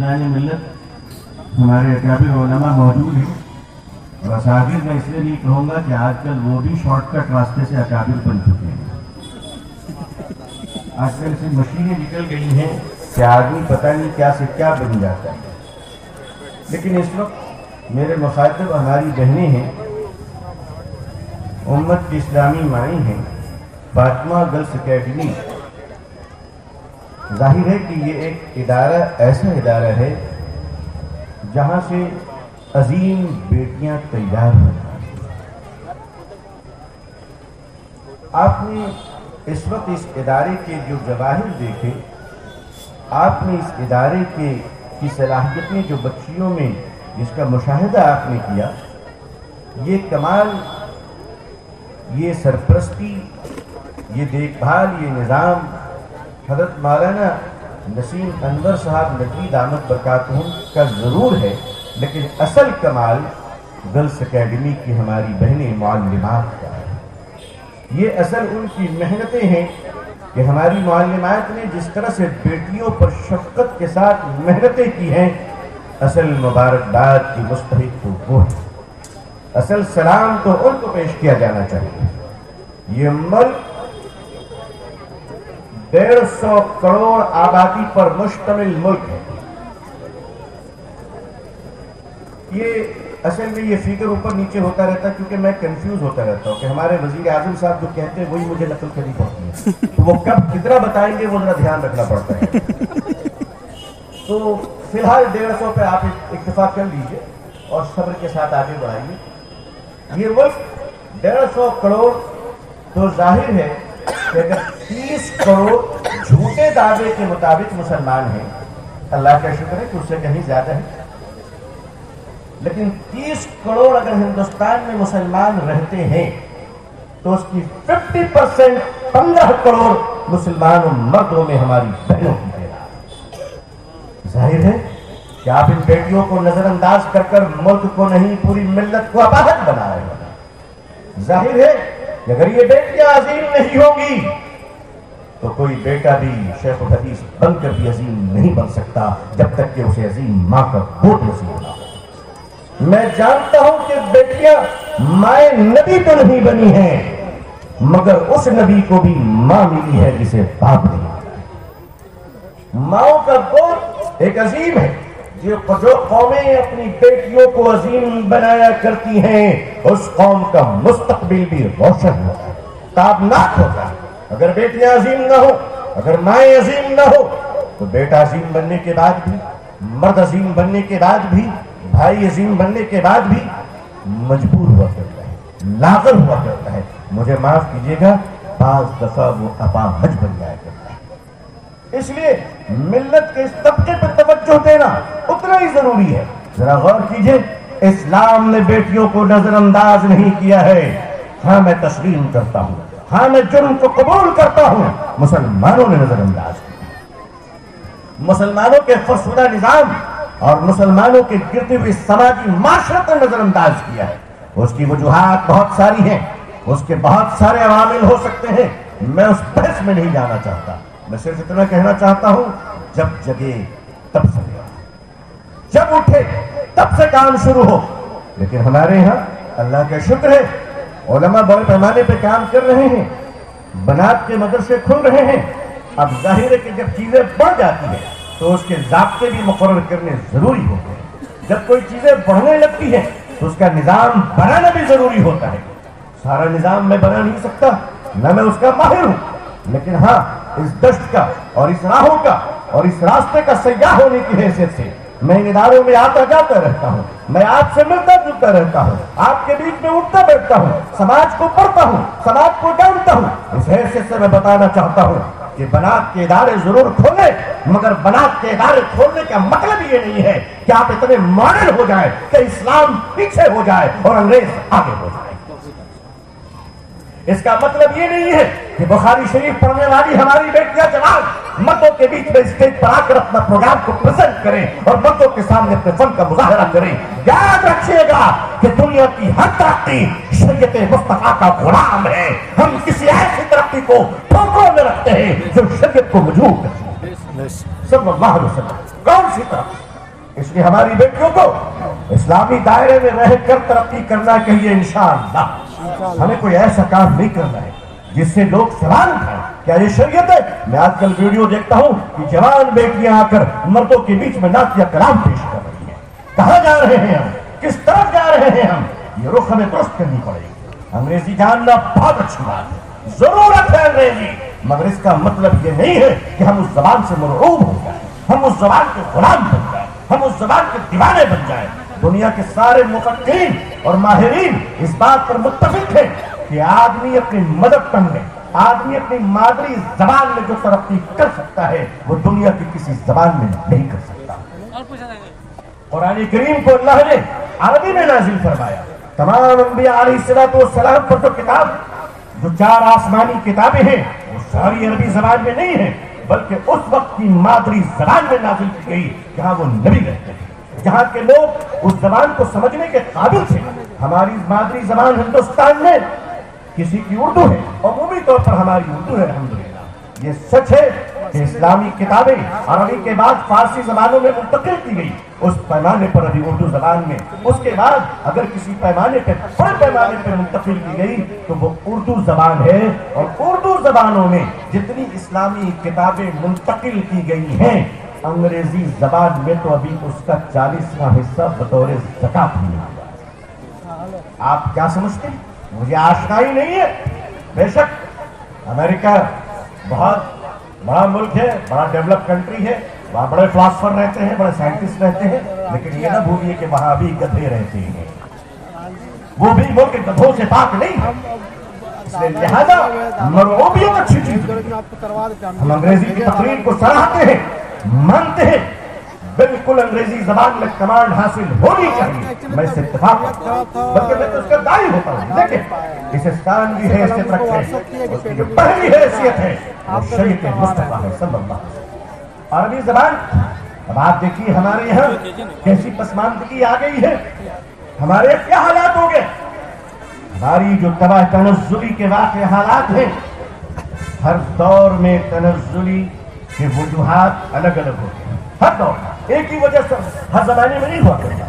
امام ملت ہمارے اکابر علماء موجود ہیں، اور اساتذہ میں اس لیے نہیں کہوں گا کہ آج کل وہ بھی شارٹ کٹ راستے سے اکابر بن چکے ہیں۔ آج کل سے مشینیں نکل گئی ہیں کہ آدمی پتہ نہیں کیا سے کیا بن جاتا ہے۔ لیکن اس وقت میرے مخاطب ہماری بہنیں ہیں، امت کی اسلامی مائیں ہیں، فاطمہ گرلز اکیڈمی۔ ظاہر ہے کہ یہ ایک ادارہ ایسا ادارہ ہے جہاں سے عظیم بیٹیاں تیار ہوتی ہیں۔ آپ نے اس وقت اس ادارے کے جو جواہر دیکھے، آپ نے اس ادارے کی صلاحیتیں جو بچیوں میں جس کا مشاہدہ آپ نے کیا، یہ کمال، یہ سرپرستی، یہ دیکھ بھال، یہ نظام حضرت مولانا نسیم انور صاحب نقوی دامت برکاتہم کا ضرور ہے، لیکن اصل کمال گرلز اکیڈمی کی ہماری بہنیں معلمات کا ہے۔ یہ اصل ان کی محنتیں ہیں کہ ہماری معلمات نے جس طرح سے بیٹیوں پر شفقت کے ساتھ محنتیں کی ہیں، اصل مبارکباد کی مستحق تو وہ ہے۔ اصل سلام تو ان کو پیش کیا جانا چاہیے۔ یہ ملک 150 کروڑ آبادی پر مشتمل ملک ہے۔ یہ اصل میں یہ فگر اوپر نیچے ہوتا رہتا ہے کیونکہ میں کنفیوز ہوتا رہتا ہوں کہ ہمارے وزیر اعظم صاحب جو کہتے ہیں وہی مجھے نقل کرنی پڑتی ہے، تو وہ کب کتنا بتائیں گے وہ ذرا دھیان رکھنا پڑتا ہے۔ تو فی الحال 150 پہ آپ اکتفا کر لیجئے اور صبر کے ساتھ آگے بڑھائیے۔ یہ ملک 150 کروڑ تو ظاہر ہے کہ اگر 30 کروڑ جھوٹے دعوے کے مطابق مسلمان ہیں، اللہ کا شکر ہے کہ اس سے کہیں زیادہ ہے، لیکن 30 کروڑ اگر ہندوستان میں مسلمان رہتے ہیں تو اس کی 50% 15 کروڑ مسلمان مردوں میں ہماری بہنوں کی تعداد ہے۔ ظاہر ہے کہ آپ ان بیٹیوں کو نظر انداز کر کر ملک کو نہیں پوری ملت کو اباہت بنا رہے ہیں۔ ظاہر ہے کہ اگر یہ بیٹیاں عظیم نہیں ہوں گی تو کوئی بیٹا بھی شیخ الحدیث بن کر بھی عظیم نہیں بن سکتا جب تک کہ اسے عظیم ماں کا گود نصیب نہ ہو۔ میں جانتا ہوں کہ بیٹیاں مائیں نبی تو نہیں بنی ہیں، مگر اس نبی کو بھی ماں ملی ہے جسے باپ نہیں ملا۔ ماؤں کا گود ایک عظیم ہے۔ جو قومیں اپنی بیٹیوں کو عظیم بنایا کرتی ہیں اس قوم کا مستقبل بھی روشن ہوتا ہے، تابناک ہوتا ہے۔ اگر بیٹیاں عظیم نہ ہو، اگر مائیں عظیم نہ ہو تو بیٹا عظیم بننے کے بعد بھی، مرد عظیم بننے کے بعد بھی، بھائی عظیم بننے کے بعد بھی مجبور ہوا کرتا ہے، لاغر ہوا کرتا ہے۔ مجھے معاف کیجیے گا، بعض دفعہ وہ اپاہج بن جایا کرتا ہے۔ اس لیے ملت کے اس طبقے پر توجہ دینا اتنا ہی ضروری ہے۔ ذرا غور کیجئے، اسلام نے بیٹیوں کو نظر انداز نہیں کیا ہے۔ ہاں میں تسلیم کرتا ہوں، ہاں میں جرم کو قبول کرتا ہوں، مسلمانوں نے نظر انداز کیا۔ مسلمانوں کے فرسودہ نظام اور مسلمانوں کے گرتے ہوئے سماجی معاشرت نے نظر انداز کیا ہے۔ اس کی وجوہات بہت ساری ہیں، اس کے بہت سارے عوامل ہو سکتے ہیں، میں اس بحث میں نہیں جانا چاہتا۔ میں صرف اتنا کہنا چاہتا ہوں، جب جگے تب سوے، جب اٹھے تب سے کام شروع ہو۔ لیکن ہمارے یہاں اللہ کا شکر ہے، علماء بڑے پیمانے پہ کام کر رہے ہیں، بنات کے مدرسے کھل رہے ہیں۔ اب ظاہر ہے کہ جب چیزیں بڑھ جاتی ہیں تو اس کے ضابطے بھی مقرر کرنے ضروری ہوتے ہیں۔ جب کوئی چیزیں بڑھنے لگتی ہیں تو اس کا نظام بنانا بھی ضروری ہوتا ہے۔ سارا نظام میں بنا نہیں سکتا، نہ میں اس کا ماہر ہوں، لیکن ہاں اس دشت کا اور اس راہوں کا اور اس راستے کا سیاح ہونے کی حیثیت سے میں ان اداروں میں آتا جاتا رہتا ہوں، میں آپ سے ملتا جلتا رہتا ہوں، آپ کے بیچ میں اٹھتا بیٹھتا ہوں، سماج کو پڑھتا ہوں، سماج کو جانتا ہوں۔ اس حیثیت سے میں بتانا چاہتا ہوں کہ بنات کے ادارے ضرور کھولیں، مگر بنات کے ادارے کھولنے کا مطلب یہ نہیں ہے کہ آپ اتنے ماڈل ہو جائیں کہ اسلام پیچھے ہو جائے اور انگریز آگے ہو جائے۔ اس کا مطلب یہ نہیں ہے کہ بخاری شریف پڑھنے والی ہماری بیٹیاں جوان مردوں کے بیچ میں اسٹیج پر آ کر اپنا پروگرام کو پریزنٹ کریں اور مردوں کے سامنے اپنے فن کا مظاہرہ کریں۔ یاد رکھیے گا کہ دنیا کی ہر ترقی شریعت مصطفیٰ کا غلام ہے۔ ہم کسی ایسی ترقی کو ٹھوکروں میں رکھتے ہیں جو شریعت کو مجروح کرتی ہے۔ صلی اللہ علیہ وسلم کون سی ترقی؟ اس لیے ہماری بیٹیوں کو اسلامی دائرے میں رہ کر ترقی کرنا چاہیے انشاءاللہ. ہمیں کوئی ایسا کام نہیں کرنا ہے جس سے لوگ سوال اٹھائیں کیا یہ شریعت ہے. میں آج کل ویڈیو دیکھتا ہوں کہ جوان بیٹیاں آ کر مردوں کے بیچ میں نعت یا کلام پیش کر رہی ہیں. کہاں جا رہے ہیں ہم, کس طرف جا رہے ہیں ہم؟ یہ رخ ہمیں درست کرنی پڑے گی. انگریزی جاننا بہت اچھی بات ہے, ضرورت ہے انگریزی, مگر اس کا مطلب یہ نہیں ہے کہ ہم اس زبان سے مرعوب ہو جائیں, ہم اس زبان کے غلام بن جائیں, ہم اس زبان کے دیوانے بن جائیں. دنیا کے سارے مفکرین اور ماہرین اس بات پر متفق ہیں کہ آدمی اپنی مدر ٹنگ میں, آدمی اپنی مادری زبان میں جو ترقی کر سکتا ہے وہ دنیا کی کسی زبان میں نہیں کر سکتا. قرآن کریم کو اللہ نے عربی میں نازل فرمایا. تمام انبیاء علیہ السلام پر جو کتاب, جو 4 آسمانی کتابیں ہیں, وہ ساری عربی زبان میں نہیں ہیں, بلکہ اس وقت کی مادری زبان میں نازل کی گئی جہاں وہ نبی رہتے ہیں, جہاں کے لوگ اس زبان کو سمجھنے کے قابل تھے. ہماری مادری زبان ہندوستان میں کسی کی اردو ہے, عمومی طور پر ہماری اردو ہے الحمدللہ. یہ سچ ہے کہ اسلامی کتابیں عربی کے بعد فارسی زبانوں میں منتقل کی گئی, اس پیمانے پر ابھی اردو زبان میں, اس کے بعد اگر کسی پیمانے پہ, بڑے پیمانے پہ منتقل کی گئی تو وہ اردو زبان ہے. اور اردو زبانوں میں جتنی اسلامی کتابیں منتقل کی گئی ہیں, انگریزی زبان میں تو ابھی اس کا 40واں حصہ بطور زکات نہیں ہوا. آپ کیا سمجھتے ہیں؟ مجھے آشنائی نہیں ہے. بے شک امریکہ بہت بڑا ملک ہے, بڑا ڈیولپ کنٹری ہے, وہاں بڑے فلاسفر رہتے ہیں, بڑے سائنٹسٹ رہتے ہیں, لیکن یہ نہ بھولیے کہ وہاں بھی گدھے رہتے ہیں. وہ بھی ملک گدھوں سے پاک نہیں ہے. اس لیے لہذا مرعوبیت اچھی چیز ہے. ہم انگریزی کی تقریر کو سراہتے ہیں, مانتے ہیں, بالکل انگریزی زبان میں کمانڈ حاصل ہونی چاہیے, میں اس سے اتفاق کرتا ہوں, بلکہ میں تو اس کا داعی ہوتا ہوں. لیکن اسلام بھی حیثیت رکھے, اس کی جو پہلی حیثیت ہے وہ شریعت مصطفیٰ ہے صلی اللہ علیہ وسلم. عربی زبان, اب آپ دیکھیے ہمارے یہاں کیسی پسماندگی آ گئی ہے, ہمارے کیا حالات ہو گئے. ہماری جو تباہ تنزلی کے واقع حالات ہیں, ہر دور میں تنزلی کے وجوہات الگ الگ ہوتے ہیں. ہر دور ایک ہی وجہ سے ہر زمانے میں نہیں ہوا کرتا.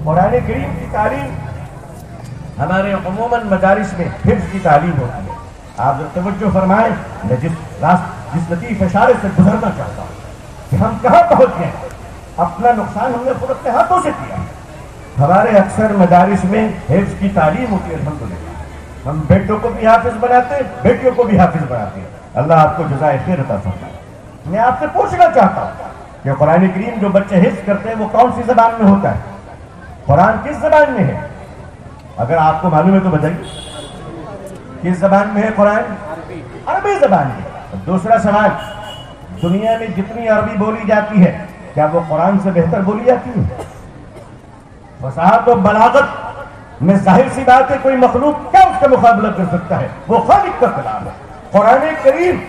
قرآن کریم کی تعلیم ہمارے عموماً مدارس میں حفظ کی تعلیم ہوتی ہے. آپ توجہ فرمائیں, میں جس لطیف اشارے سے گزرنا چاہتا ہوں کہ ہم کہاں پہنچ گئے. اپنا نقصان ہم نے خود اپنے ہاتھوں سے کیا. ہمارے اکثر مدارس میں حفظ کی تعلیم ہوتی ہے الحمدللہ. ہم بیٹوں کو بھی حافظ بناتے ہیں, بیٹیوں کو بھی حافظ بناتے ہیں. اللہ آپ کو جزائے خیر عطا فرمائے. میں آپ سے پوچھنا چاہتا ہوں کہ قرآن کریم جو بچے حفظ کرتے ہیں وہ کون سی زبان میں ہوتا ہے؟ قرآن کس زبان میں ہے؟ اگر آپ کو معلوم ہے تو بتائیے, کس زبان میں ہے قرآن؟ عربی زبان میں. دوسرا سوال, دنیا میں جتنی عربی بولی جاتی ہے کیا وہ قرآن سے بہتر بولی جاتی ہے؟ فصاحت و بلاغت میں ظاہر سی بات ہے کوئی مخلوق کیا اس کا مقابلہ کر سکتا ہے, وہ خالق کا کلام ہے. قرآن کریم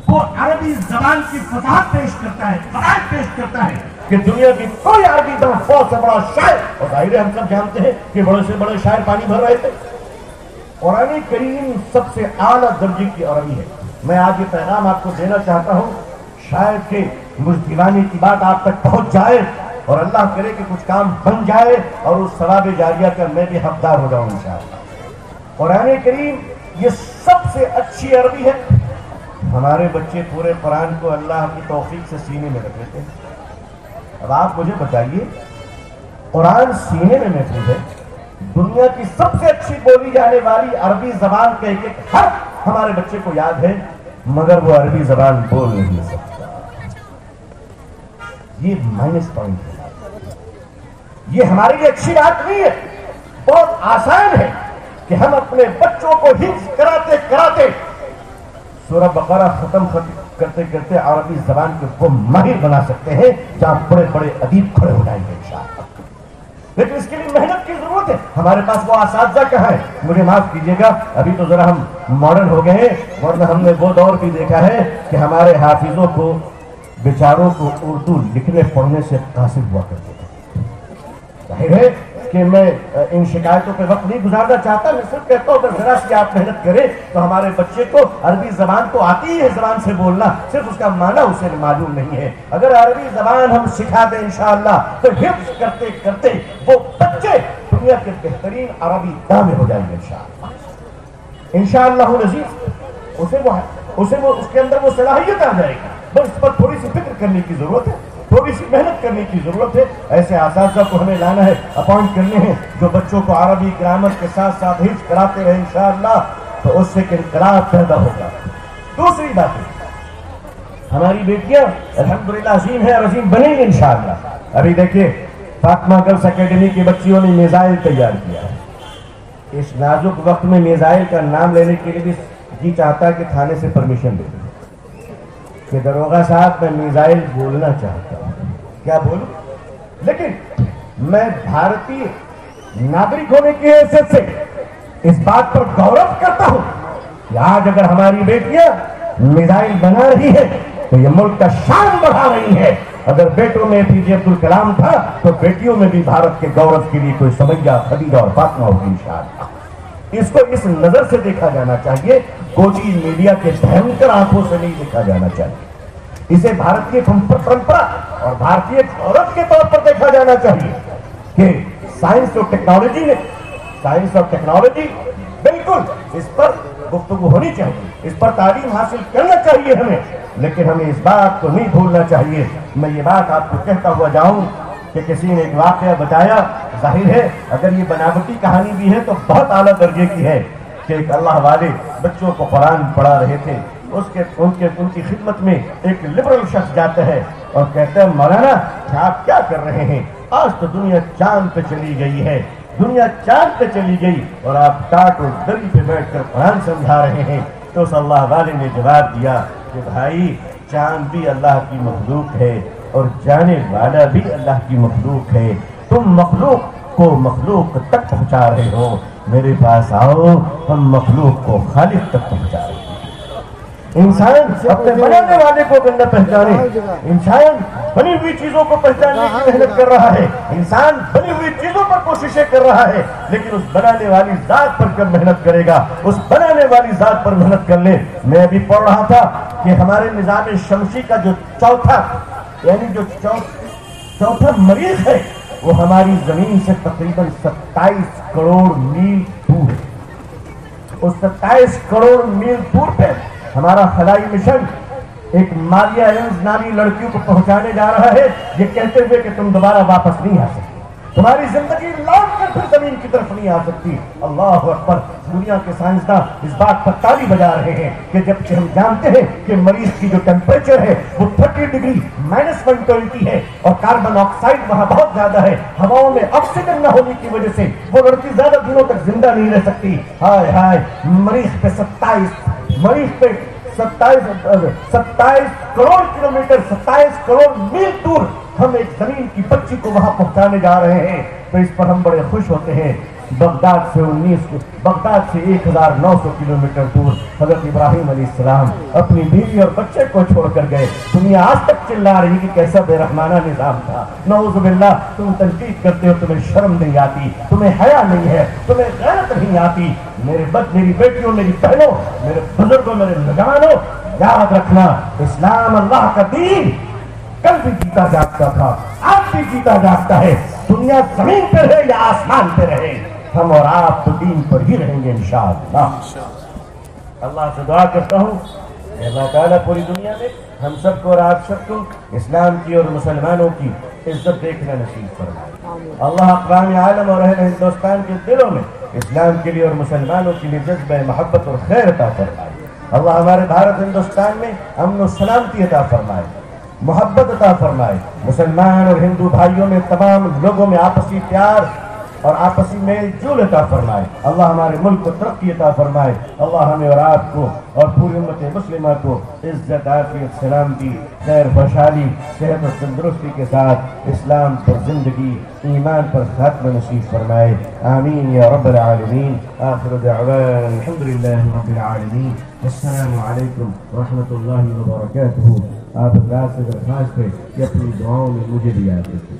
وہ عربی زبان کی فصاحت پیش کرتا ہے, بلاغت پیش کرتا ہے کہ دنیا کی کوئی عربی زبان بہت سے بڑا شاعر, اور ظاہر ہم سب جانتے ہیں کہ بڑے سے بڑے شاعر پانی بھر رہے تھے. قرآن کریم سب سے اعلیٰ درجے کی عربی ہے. میں آج یہ پیغام آپ کو دینا چاہتا ہوں, شاید کہ مجھ دیوانے کی بات آپ تک پہنچ جائے اور اللہ کرے کہ کچھ کام بن جائے اور اس ثواب جاریہ کا میں بھی حقدار ہو جاؤں انشاءاللہ. قرآن کریم یہ سب سے اچھی عربی ہے. ہمارے بچے پورے قرآن کو اللہ کی توفیق سے سینے میں رکھ لیتے ہیں. اب آپ مجھے بتائیے, قرآن سینے میں محفوظ ہے, دنیا کی سب سے اچھی بولی جانے والی عربی زبان کا ایک ایک حرف ہمارے بچے کو یاد ہے, مگر وہ عربی زبان بول نہیں سکتا. یہ مائنس پوائنٹ ہے. یہ ہمارے لیے اچھی بات نہیں ہے. بہت آسان ہے کہ ہم اپنے بچوں کو حفظ کراتے کراتے سورہ بقرہ ختم کرتے کرتے عربی زبان کے وہ ماہر بنا سکتے ہیں جہاں بڑے بڑے ادیب کھڑے ہو جائیں گے انشاءاللہ. لیکن اس کے لیے محنت کی ضرورت ہے. ہمارے پاس وہ اساتذہ کہاں ہے؟ مجھے معاف کیجیے گا, ابھی تو ذرا ہم ماڈرن ہو گئے ہیں, ورنہ ہم نے وہ دور بھی دیکھا ہے کہ ہمارے حافظوں کو بیچاروں کو اردو لکھنے پڑھنے سے قاصر ہوا کرتے تھے. ظاہر ہے کہ میں ان شکایتوں پہ وقت نہیں گزارنا چاہتا. میں صرف کہتا ہوں اگر ذرا سی آپ محنت کریں تو ہمارے بچے کو عربی زبان تو آتی ہی ہے زبان سے بولنا, صرف اس کا معنی اسے معلوم نہیں ہے. اگر عربی زبان ہم سکھا دیں انشاءاللہ تو حفظ کرتے کرتے وہ بچے دنیا کے بہترین عربی دانے ہو جائیں گے انشاءاللہ العزیز. اسے وہ اس کے اندر وہ صلاحیت آ جائے گی. بس اس پر تھوڑی سی فکر کرنے کی ضرورت ہے, تھوڑی سی محنت کرنے کی ضرورت ہے. ایسے اساتذہ کو ہمیں لانا ہے, اپوائنٹ کرنے ہیں جو بچوں کو عربی گرامر کے ساتھ ساتھ حفظ کراتے رہے انشاءاللہ, تو اس سے ایک انقلاب پیدا ہوگا. دوسری بات ہے ہماری بیٹیاں الحمدللہ عظیم ہے اور عظیم بنیں گی انشاءاللہ. ابھی دیکھیے فاطمہ گرلز اکیڈمی کی بچیوں نے میزائل تیار کیا ہے. اس نازک وقت میں میزائل کا نام لینے کے لیے بھی جی چاہتا ہے کہ تھانے سے پرمیشن دے دیں کہ داروغہ صاحب میں میزائل بولنا چاہتا ہوں. کیا بولوں؟ لیکن میں بھارتی ناگرک ہونے کی حیثیت سے اس بات پر گورو کرتا ہوں کہ آج اگر ہماری بیٹیاں میزائل بنا رہی ہے تو یہ ملک کا شان بڑھا رہی ہے. اگر بیٹوں میں پی جے عبدالکلام تھا تو بیٹیوں میں بھی بھارت کے گورو کے لیے کوئی سمیہ, خدیجہ اور فاطمہ ہوگی انشاءاللہ. اس کو اس نظر سے دیکھا جانا چاہیے, گوجی میڈیا کے بھینکر آنکھوں سے نہیں دیکھا جانا چاہیے. اسے بھارت کی پرمپرا اور بھارتی گورو کے طور پر دیکھا جانا چاہیے کہ سائنس اور ٹیکنالوجی بالکل اس پر گفتگو ہونی چاہیے, اس پر تعلیم حاصل کرنا چاہیے ہمیں, لیکن ہمیں اس بات کو نہیں بھولنا چاہیے. میں یہ بات آپ کو کہتا ہوا جاؤں کہ کسی نے ایک واقعہ بتایا, ظاہر ہے اگر یہ بناوٹی کہانی بھی ہے تو بہت اعلیٰ درجے کی ہے, کہ ایک اللہ والے بچوں کو قرآن پڑھا رہے تھے. ان کی خدمت میں ایک لبرل شخص جاتا ہے اور کہتا ہے مولانا آپ کیا کر رہے ہیں, آج تو دنیا چاند پہ چلی گئی ہے, دنیا چاند پہ چلی گئی اور آپ ٹاٹ اور دری پہ بیٹھ کر قرآن سمجھا رہے ہیں. تو اس اللہ والے نے جواب دیا کہ بھائی چاند بھی اللہ کی مخلوق ہے اور جانے والا بھی اللہ کی مخلوق ہے. تم مخلوق کو مخلوق تک پہنچا رہے ہو, میرے پاس آؤ ہم مخلوق کو خالق تک پہنچا رہے ہیں. انسان اپنے بنانے والے کو اگر نہ پہچانے, انسان بنی ہوئی چیزوں کو پہچاننے کی محنت کر رہا ہے, انسان بنی ہوئی چیزوں پر کوششیں کر رہا ہے, لیکن اس بنانے والی ذات پر کب محنت کرے گا, اس بنانے والی ذات پر محنت کر لے. میں ابھی پڑھ رہا تھا کہ ہمارے نظام شمسی کا جو چوتھا مریخ ہے وہ ہماری زمین سے تقریباً 27 کروڑ میل دور ہے. اس 27 کروڑ میل دور پہ ہمارا خلائی مشن ایک ماریا ایلنز نامی لڑکیوں کو پہنچانے جا رہا ہے, یہ کہتے ہوئے کہ تم دوبارہ واپس نہیں آ سکتے, تمہاری زندگی لوٹ کر پھر زمین کی طرف نہیں آ سکتی. اللہ اکبر. دنیا کے سائنسداں اس بات پر تالی بجا رہے ہیں کہ جبکہ ہم جانتے ہیں کہ مریخ کی جو ٹیمپریچر ہے وہ 30 ڈگری -120 ہے اور کاربن آکسائڈ وہاں بہت زیادہ ہے, ہواؤں میں آکسیجن نہ ہونے کی وجہ سے وہ لڑکی زیادہ دنوں تک زندہ نہیں رہ سکتی. ہائے ہائے, مریخ پہ 27 کروڑ کلومیٹر, 27 کروڑ میل دور ہم ایک زمین کی بچی کو وہاں پہنچانے جا رہے ہیں. تو اس پر ہم بڑے خوش ہوتے ہیں. بغداد سے 1900 کلومیٹر دور حضرت ابراہیم علیہ السلام اپنی بیوی اور بچے کو چھوڑ کر گئے. دنیا آج تک چلا رہی کہ کیسا بے رحمانہ نظام تھا. نعوذ باللہ. تم تنقید کرتے ہو, تمہیں شرم نہیں آتی, تمہیں حیا نہیں ہے, تمہیں غیرت نہیں آتی. میری بیٹیوں, میری بہنوں, میرے بزرگوں, میرے نوجوانوں, یاد رکھنا اسلام اللہ کا دین کل بھی جیتا جاگتا تھا, آج بھی جیتا جاگتا ہے. دنیا زمین پہ رہے یا آسمان پہ رہے, ہم اور آپ تو دین پر ہی رہیں گے انشاءاللہ. اللہ سے دعا کرتا ہوں کہ اللہ تعالیٰ پوری دنیا میں ہم سب کو اور آپ سب کو اسلام کی اور مسلمانوں کی عزت دیکھنا نصیب فرمائے. اللہ اقوام عالم اور اہل ہندوستان کے دلوں میں اسلام کے لیے اور مسلمانوں کے لیے جذبہ محبت اور خیر عطا فرمائے. اللہ ہمارے بھارت ہندوستان میں امن و سلامتی عطا فرمائے, محبت عطا فرمائے. مسلمان اور ہندو بھائیوں میں, تمام لوگوں میں آپسی پیار اور آپسی میل جول عطا فرمائے. اللہ ہمارے ملک کو ترقی عطا فرمائے. اللہ ہمیں اور آپ کو اور پوری امت مسلمہ کو عزت, عافیت, سلامتی, خیر, خوشحالی, صحت اور تندرستی کے ساتھ اسلام پر زندگی, ایمان پر خاتمہ نصیب فرمائے. آمین یا رب العالمین. آخر دعوانا الحمدللہ رب العالمین. السلام علیکم ورحمۃ اللہ وبرکاتہ. آپ حضرات سے درخواست ہے کہ اپنی دعاؤں میں مجھے بھی یاد رکھیں.